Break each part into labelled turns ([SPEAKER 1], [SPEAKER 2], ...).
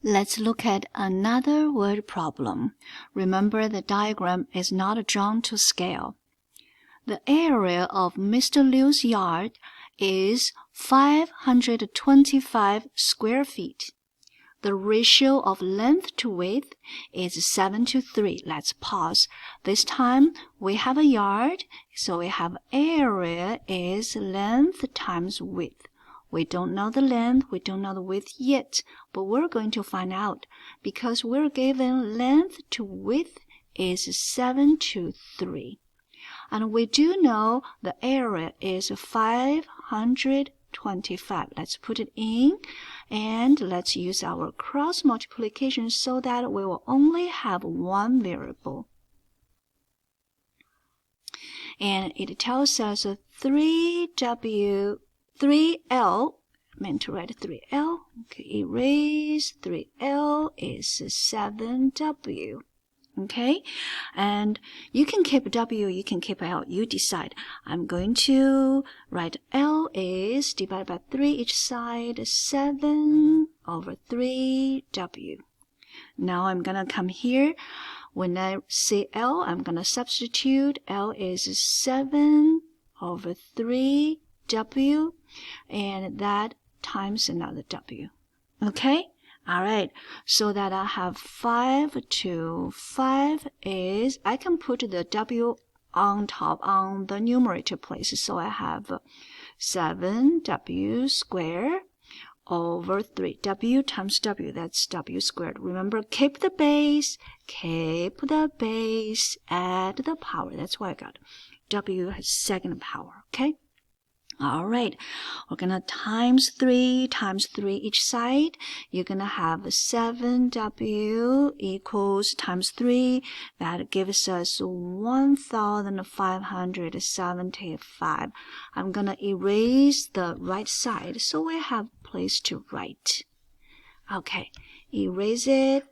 [SPEAKER 1] Let's look at another word problem. Remember, the diagram is not drawn to scale. The area of Mr. Liu's yard is 525 square feet. The ratio of length to width is 7:3. Let's pause. This time we have a yard, so we have area is length times width. We don't know the length, we don't know the width yet, but we're going to find out because we're given length to width is 7:3. And we do know the area is 525. Let's put it in and let's use our cross multiplication so that we will only have one variable. And it tells us 3L, meant to write 3L. Okay, erase 3L is 7W. Okay, and you can keep W, you can keep L, you decide. I'm going to write L is divided by 3 each side, 7/3W. Now I'm going to come here. When I say L, I'm going to substitute. L is 7/3W, and that times another W. Okay? All right, so that I have 5 to 5 is, I can put the W on top on the numerator place. So I have 7W squared over 3. W times W, that's W squared. Remember, keep the base, add the power. That's why I got W has second power, okay? All right, we're going to times 3 each side. You're going to have 7W equals times 3. That gives us 1,575. I'm going to erase the right side so we have place to write. Okay, erase it.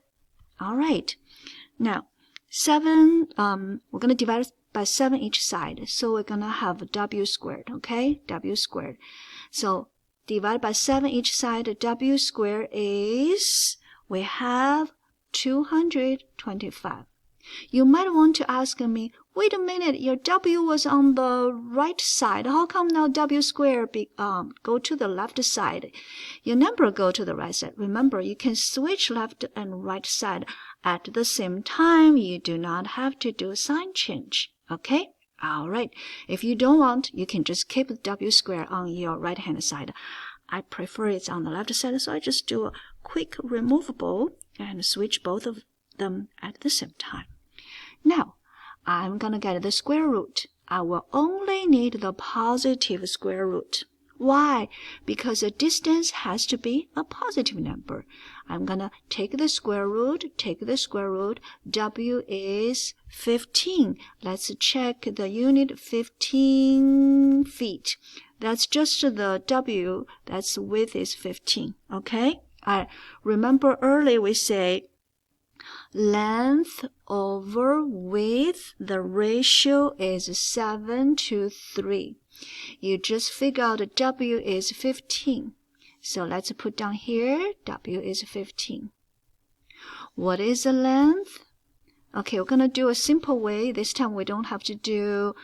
[SPEAKER 1] All right, now 7, we're going to divide by 7 each side. So we're going to have W squared, okay? W squared. So divide by 7 each side, W squared is, we have 225. You might want to ask me, wait a minute, your W was on the right side. How come now W squared go to the left side? Your number go to the right side. Remember, you can switch left and right side at the same time. You do not have to do a sign change. Okay? All right. If you don't want, you can just keep W squared on your right-hand side. I prefer it's on the left side, so I just do a quick removable and switch both of them at the same time. Now, I'm going to get the square root. I will only need the positive square root. Why? Because the distance has to be a positive number. I'm going to take the square root, W is 15. Let's check the unit, 15 feet. That's just the W, that's width is 15, okay? I remember earlier we say length over width, the ratio is 7:3. You just figure out W is 15. So let's put down here, W is 15. What is the length? Okay, we're going to do a simple way. This time we don't have to do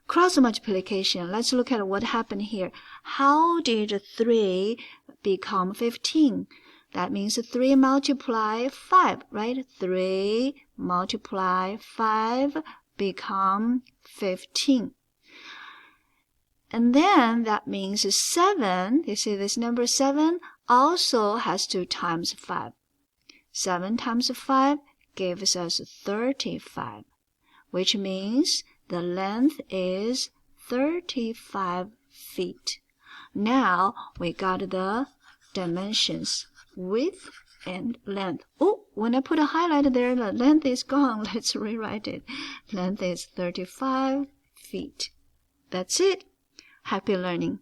[SPEAKER 1] cross multiplication. Let's look at what happened here. How did 3 become 15? That means 3 multiply 5, right? 3 multiply 5 become 15. And then that means 7, you see this number 7 also has to times 5. 7 times 5 gives us 35, which means the length is 35 feet. Now we got the dimensions, width and length. Oh, when I put a highlight there, the length is gone. Let's rewrite it. Length is 35 feet. That's it. Happy learning.